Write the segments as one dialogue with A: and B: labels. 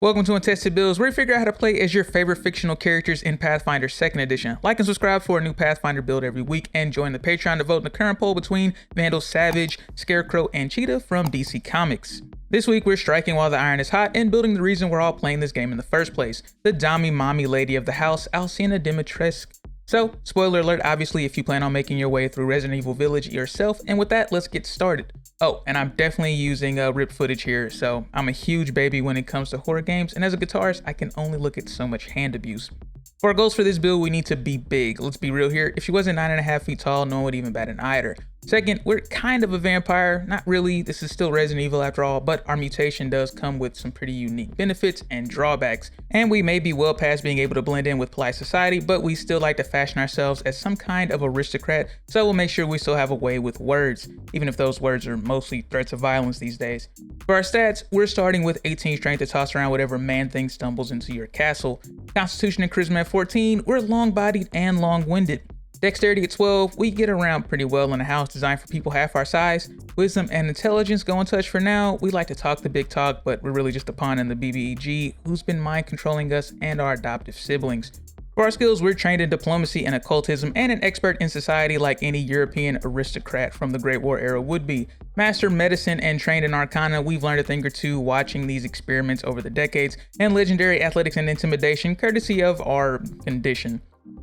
A: Welcome to Untested Builds, where you figure out how to play as your favorite fictional characters in Pathfinder 2nd Edition. Like and subscribe for a new Pathfinder build every week, and join the Patreon to vote in the current poll between Vandal Savage, Scarecrow, and Cheetah from DC Comics. This week, we're striking while the iron is hot and building the reason we're all playing this game in the first place, the Dami Mommy Lady of the House, Lady Dimitrescu. So, spoiler alert, obviously, if you plan on making your way through Resident Evil Village yourself, and with that, let's get started. Oh, and I'm definitely using ripped footage here, so I'm a huge baby when it comes to horror games, and as a guitarist, I can only look at so much hand abuse. For our goals for this build, we need to be big. Let's be real here. If she wasn't 9.5 feet tall, no one would even bat an eye at her. Second, we're kind of a vampire. Not really, this is still Resident Evil after all, but our mutation does come with some pretty unique benefits and drawbacks. And we may be well past being able to blend in with polite society, but we still like to fashion ourselves as some kind of aristocrat, so we'll make sure we still have a way with words, even if those words are mostly threats of violence these days. For our stats, we're starting with 18 strength to toss around whatever man-thing stumbles into your castle. Constitution and Charisma at 14, we're long-bodied and long-winded. Dexterity at 12, we get around pretty well in a house designed for people half our size. Wisdom and Intelligence go untouched for now. We like to talk the big talk, but we're really just a pawn in the BBEG, who's been mind controlling us and our adoptive siblings. For our skills, we're trained in diplomacy and occultism and an expert in society like any European aristocrat from the Great War era would be. Master medicine and trained in arcana, we've learned a thing or two watching these experiments over the decades, and legendary athletics and intimidation courtesy of our condition.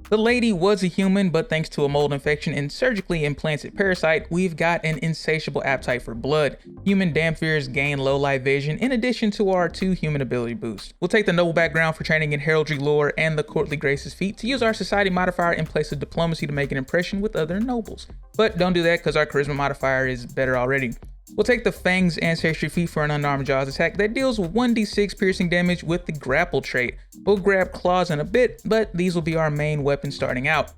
A: The lady was a human, but thanks to a mold infection and surgically implanted parasite, we've got an insatiable appetite for blood. Human Dampiers gain low light vision in addition to our 2 human ability boosts. We'll take the noble background for training in heraldry lore and the courtly graces feat to use our society modifier in place of diplomacy to make an impression with other nobles. But don't do that because our charisma modifier is better already. We'll take the Fang's Ancestry feat for an unarmed jaws attack that deals 1d6 piercing damage with the grapple trait. We'll grab claws in a bit, but these will be our main weapon starting out.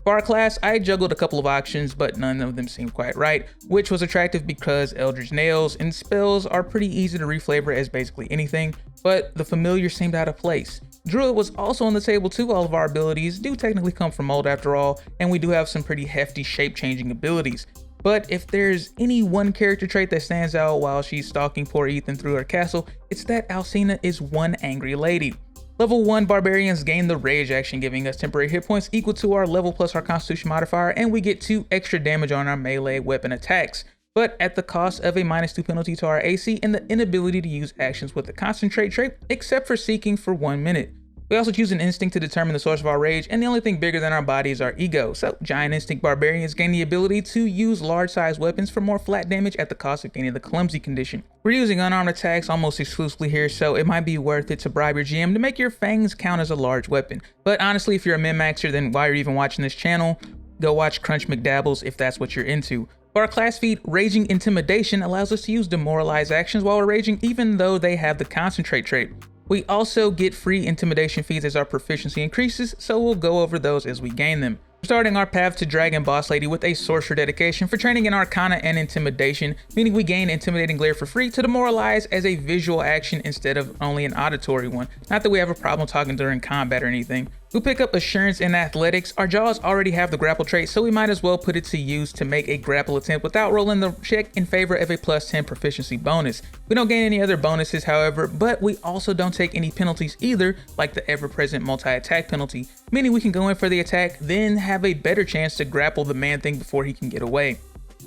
A: For our class, I juggled a couple of options, but none of them seemed quite right, which was attractive because Eldritch Nails and spells are pretty easy to reflavor as basically anything, but the familiar seemed out of place. Druid was also on the table too. All of our abilities do technically come from mold after all, and we do have some pretty hefty shape-changing abilities. But if there's any one character trait that stands out while she's stalking poor Ethan through her castle, it's that Alcina is one angry lady. Level 1 Barbarians gain the Rage action, giving us temporary hit points equal to our level plus our Constitution modifier, and we get 2 extra damage on our melee weapon attacks, but at the cost of a -2 penalty to our AC and the inability to use actions with the Concentrate trait, except for seeking for 1 minute. We also choose an instinct to determine the source of our rage, and the only thing bigger than our body is our ego. So Giant Instinct Barbarians gain the ability to use large-sized weapons for more flat damage at the cost of gaining the Clumsy condition. We're using unarmed attacks almost exclusively here, so it might be worth it to bribe your GM to make your fangs count as a large weapon. But honestly, if you're a min-maxer, then why are you even watching this channel? Go watch Crunch McDabbles if that's what you're into. For our class feat, Raging Intimidation allows us to use demoralize actions while we're raging, even though they have the Concentrate trait. We also get free intimidation feats as our proficiency increases, so we'll go over those as we gain them. We're starting our path to Dragon Boss Lady with a Sorcerer dedication for training in Arcana and Intimidation, meaning we gain Intimidating Glare for free to demoralize as a visual action instead of only an auditory one. Not that we have a problem talking during combat or anything. We'll pick up Assurance and Athletics. Our jaws already have the grapple trait, so we might as well put it to use to make a grapple attempt without rolling the check in favor of a +10 proficiency bonus. We don't gain any other bonuses, however, but we also don't take any penalties either, like the ever-present multi-attack penalty, meaning we can go in for the attack, then have a better chance to grapple the man-thing before he can get away.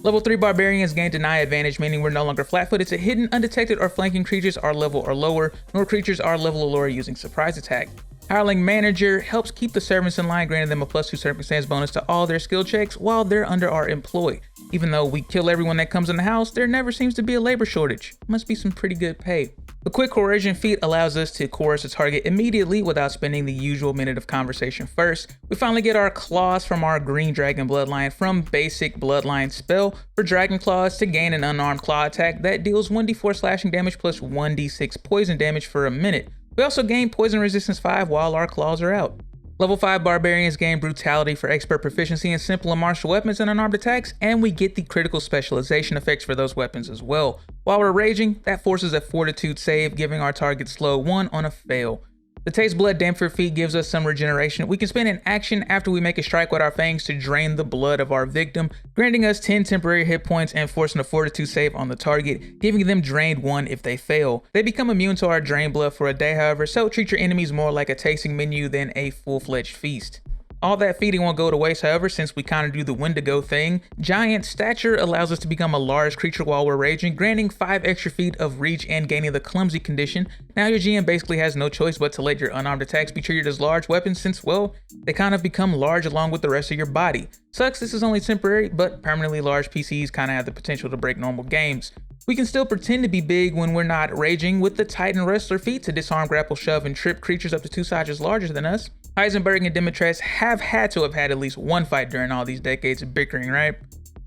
A: Level 3 Barbarians gain Deny Advantage, meaning we're no longer flat-footed to hidden, undetected, or flanking creatures our level or lower, nor creatures our level or lower using Surprise Attack. Hireling Manager helps keep the servants in line, granting them a +2 circumstance bonus to all their skill checks while they're under our employ. Even though we kill everyone that comes in the house, there never seems to be a labor shortage. Must be some pretty good pay. The Quick Coercion feat allows us to coerce a target immediately without spending the usual minute of conversation first. We finally get our claws from our Green Dragon bloodline from basic bloodline spell for Dragon Claws to gain an unarmed claw attack that deals 1d4 slashing damage plus 1d6 poison damage for a minute. We also gain Poison Resistance 5 while our claws are out. Level 5 Barbarians gain Brutality for expert proficiency in simple and martial weapons and unarmed attacks, and we get the critical specialization effects for those weapons as well. While we're raging, that forces a Fortitude save, giving our target slow 1 on a fail. The Taste Blood Damper feat gives us some regeneration. We can spend an action after we make a strike with our fangs to drain the blood of our victim, granting us 10 temporary hit points and forcing a Fortitude save on the target, giving them drained 1 if they fail. They become immune to our drain blood for a day, however, so treat your enemies more like a tasting menu than a full-fledged feast. All that feeding won't go to waste, however, since we kind of do the Wendigo thing. Giant Stature allows us to become a large creature while we're raging, granting 5 extra feet of reach and gaining the Clumsy condition. Now your GM basically has no choice but to let your unarmed attacks be treated as large weapons since, well, they kind of become large along with the rest of your body. Sucks this is only temporary, but permanently large PCs kind of have the potential to break normal games. We can still pretend to be big when we're not raging with the Titan Wrestler feat to disarm, grapple, shove, and trip creatures up to 2 sizes larger than us. Heisenberg and Dimitrescu have had to have had at least one fight during all these decades of bickering, right?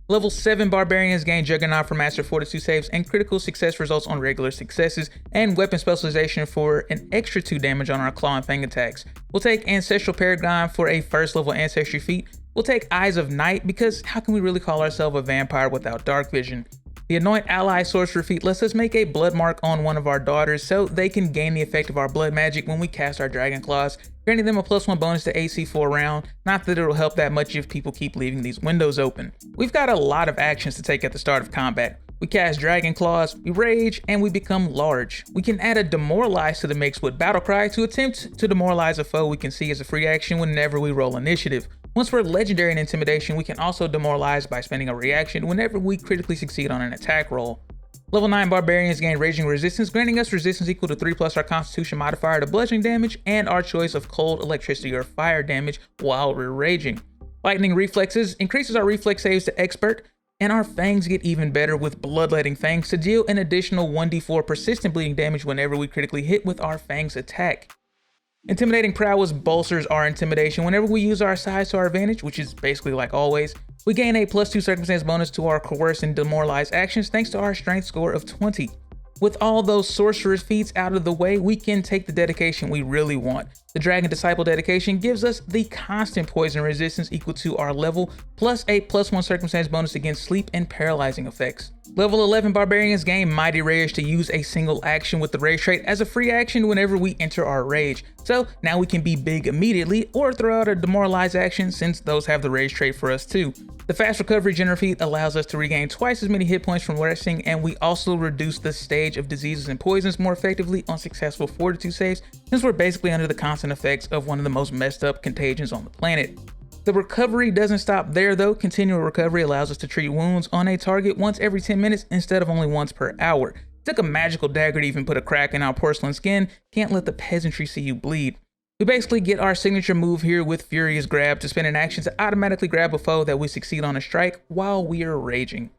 A: Level 7 Barbarians gain Juggernaut for Master Fortitude saves and critical success results on regular successes, and weapon specialization for an extra 2 damage on our Claw and Fang attacks. We'll take Ancestral Paragon for a first level Ancestry feat. We'll take Eyes of Night because how can we really call ourselves a vampire without Dark Vision? The Anoint Ally Sorcerer feat lets us make a blood mark on one of our daughters so they can gain the effect of our blood magic when we cast our Dragon Claws, granting them a +1 bonus to AC for a round. Not that it'll help that much if people keep leaving these windows open. We've got a lot of actions to take at the start of combat. We cast Dragon Claws, we rage, and we become large. We can add a Demoralize to the mix with Battle Cry to attempt to demoralize a foe we can see as a free action whenever we roll initiative. Once we're legendary in Intimidation, we can also demoralize by spending a reaction whenever we critically succeed on an attack roll. Level 9 Barbarians gain Raging Resistance, granting us resistance equal to 3+ our Constitution modifier to bludgeoning damage and our choice of cold, electricity, or fire damage while we're raging. Lightning Reflexes increases our reflex saves to Expert, and our Fangs get even better with Bloodletting Fangs to deal an additional 1d4 persistent bleeding damage whenever we critically hit with our Fangs attack. Intimidating Prowess bolsters our intimidation whenever we use our size to our advantage, which is basically like always. We gain a +2 circumstance bonus to our coerce and demoralize actions thanks to our strength score of 20. With all those sorcerer's feats out of the way, we can take the dedication we really want. The Dragon Disciple dedication gives us the constant poison resistance equal to our level, plus a +1 circumstance bonus against sleep and paralyzing effects. Level 11 Barbarians gain Mighty Rage to use a single action with the Rage trait as a free action whenever we enter our rage. So now we can be big immediately or throw out a Demoralize action since those have the Rage trait for us too. The Fast Recovery General feat allows us to regain twice as many hit points from resting, and we also reduce the stage of diseases and poisons more effectively on successful Fortitude saves since we're basically under the constant effects of one of the most messed up contagions on the planet. The recovery doesn't stop there though. Continual recovery allows us to treat wounds on a target once every 10 minutes instead of only once per hour. It took a magical dagger to even put a crack in our porcelain skin. Can't let the peasantry see you bleed. We basically get our signature move here with Furious Grab to spend an action to automatically grab a foe that we succeed on a strike while we are raging.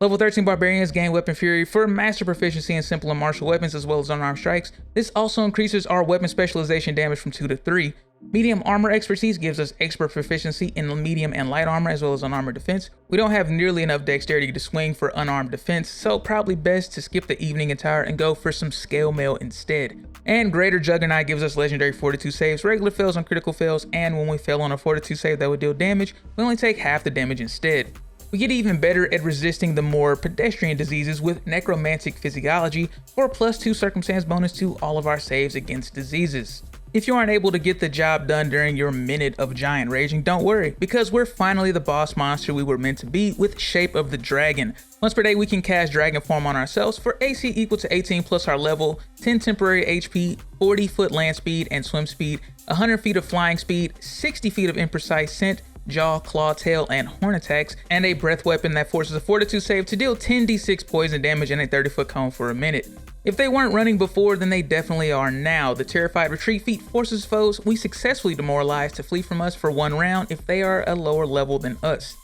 A: Level 13 Barbarians gain Weapon Fury for master proficiency in simple and martial weapons as well as unarmed strikes. This also increases our weapon specialization damage from 2 to 3. Medium Armor Expertise gives us expert proficiency in medium and light armor as well as unarmored defense. We don't have nearly enough dexterity to swing for unarmed defense, so probably best to skip the evening attire and go for some scale mail instead. And Greater Juggernaut gives us legendary Fortitude saves, regular fails on critical fails, and when we fail on a Fortitude save that would deal damage, we only take half the damage instead. We get even better at resisting the more pedestrian diseases with Necromantic Physiology for a +2 circumstance bonus to all of our saves against diseases. If you aren't able to get the job done during your minute of giant raging, don't worry, because we're finally the boss monster we were meant to be with Shape of the Dragon. Once per day we can cast Dragon Form on ourselves for AC equal to 18 plus our level, 10 temporary HP, 40 foot land speed and swim speed, 100 feet of flying speed, 60 feet of imprecise scent, jaw, claw, tail, and horn attacks, and a breath weapon that forces a Fortitude save to deal 10d6 poison damage in a 30-foot cone for a minute. If they weren't running before, then they definitely are now. The Terrified Retreat feat forces foes we successfully demoralize to flee from us for 1 round if they are a lower level than us.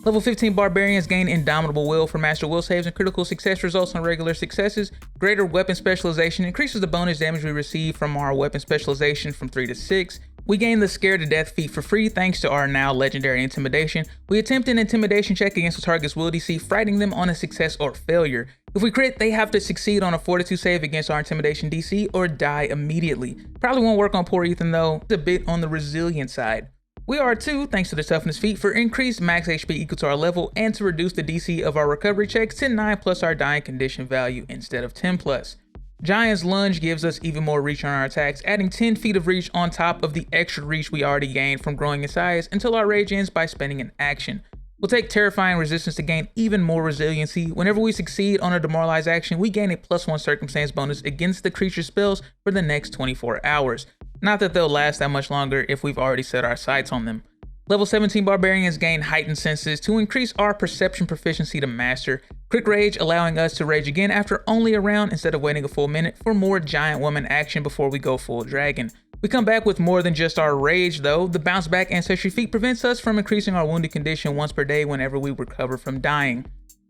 A: Level 15 Barbarians gain Indomitable Will for master will saves and critical success results on regular successes. Greater Weapon Specialization increases the bonus damage we receive from our weapon specialization from 3 to 6. We gain the Scared to Death feat for free thanks to our now legendary Intimidation. We attempt an Intimidation check against the target's will DC, frightening them on a success or failure. If we crit, they have to succeed on a Fortitude save against our Intimidation DC or die immediately. Probably won't work on poor Ethan though, it's a bit on the resilient side. We are too, thanks to the Toughness feat, for increased max HP equal to our level and to reduce the DC of our recovery checks to 9 plus our dying condition value instead of 10 plus. Giant's Lunge gives us even more reach on our attacks, adding 10 feet of reach on top of the extra reach we already gained from growing in size until our rage ends by spending an action. We'll take Terrifying Resistance to gain even more resiliency. Whenever we succeed on a demoralized action, we gain a +1 circumstance bonus against the creature's spells for the next 24 hours. Not that they'll last that much longer if we've already set our sights on them. Level 17 Barbarians gain heightened senses to increase our perception proficiency to master. Quick Rage allowing us to rage again after only a round instead of waiting a full minute for more giant woman action before we go full dragon. We come back with more than just our rage though. The bounce back ancestry feat prevents us from increasing our wounded condition once per day whenever we recover from dying.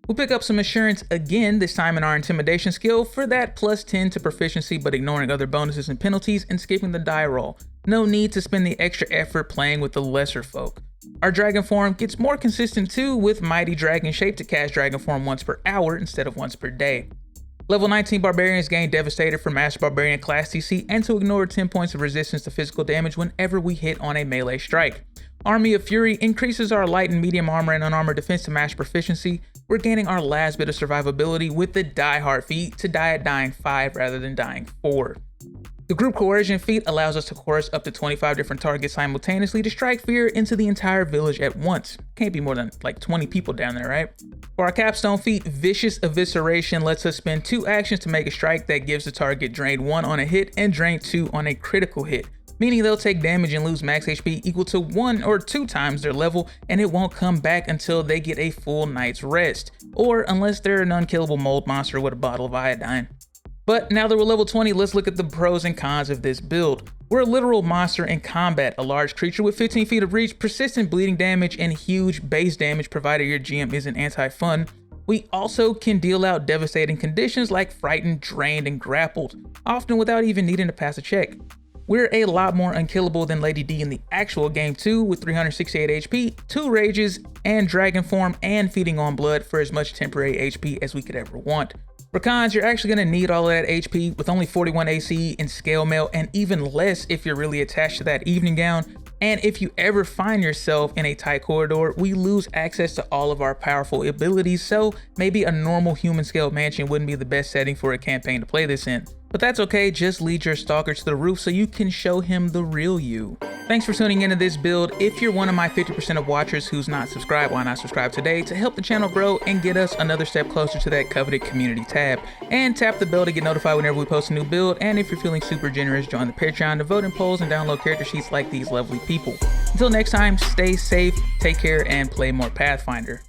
A: We'll pick up some assurance again, this time in our intimidation skill for that +10 to proficiency but ignoring other bonuses and penalties and skipping the die roll. No need to spend the extra effort playing with the lesser folk. Our dragon form gets more consistent too, with Mighty Dragon Shape to cast dragon form once per hour instead of once per day. Level 19 Barbarians gain Devastator for Master Barbarian class TC and to ignore 10 points of resistance to physical damage whenever we hit on a melee strike. Army of Fury increases our light and medium armor and unarmored defense to match proficiency. We're gaining our last bit of survivability with the Die Hard feat to die at dying 5 rather than dying 4. The group coercion feat allows us to coerce up to 25 different targets simultaneously to strike fear into the entire village at once. Can't be more than like 20 people down there, right? For our capstone feat, Vicious Evisceration lets us spend 2 actions to make a strike that gives the target drain 1 on a hit and drain 2 on a critical hit, meaning they'll take damage and lose max HP equal to 1 or 2 times their level, and it won't come back until they get a full night's rest, or unless they're an unkillable mold monster with a bottle of iodine. But now that we're level 20, let's look at the pros and cons of this build. We're a literal monster in combat, a large creature with 15 feet of reach, persistent bleeding damage, and huge base damage provided your GM isn't anti-fun. We also can deal out devastating conditions like frightened, drained, and grappled, often without even needing to pass a check. We're a lot more unkillable than Lady D in the actual game too, with 368 HP, 2 rages, and dragon form, and feeding on blood for as much temporary HP as we could ever want. For cons, you're actually going to need all of that HP with only 41 AC in scale mail and even less if you're really attached to that evening gown. And if you ever find yourself in a tight corridor, we lose access to all of our powerful abilities, so maybe a normal human scale mansion wouldn't be the best setting for a campaign to play this in. But that's okay, just lead your stalker to the roof so you can show him the real you. Thanks for tuning into this build. If you're one of my 50% of watchers who's not subscribed, why not subscribe today to help the channel grow and get us another step closer to that coveted community tab. And tap the bell to get notified whenever we post a new build, and if you're feeling super generous, join the Patreon to vote in polls and download character sheets like these lovely people. Until next time, stay safe, take care, and play more Pathfinder.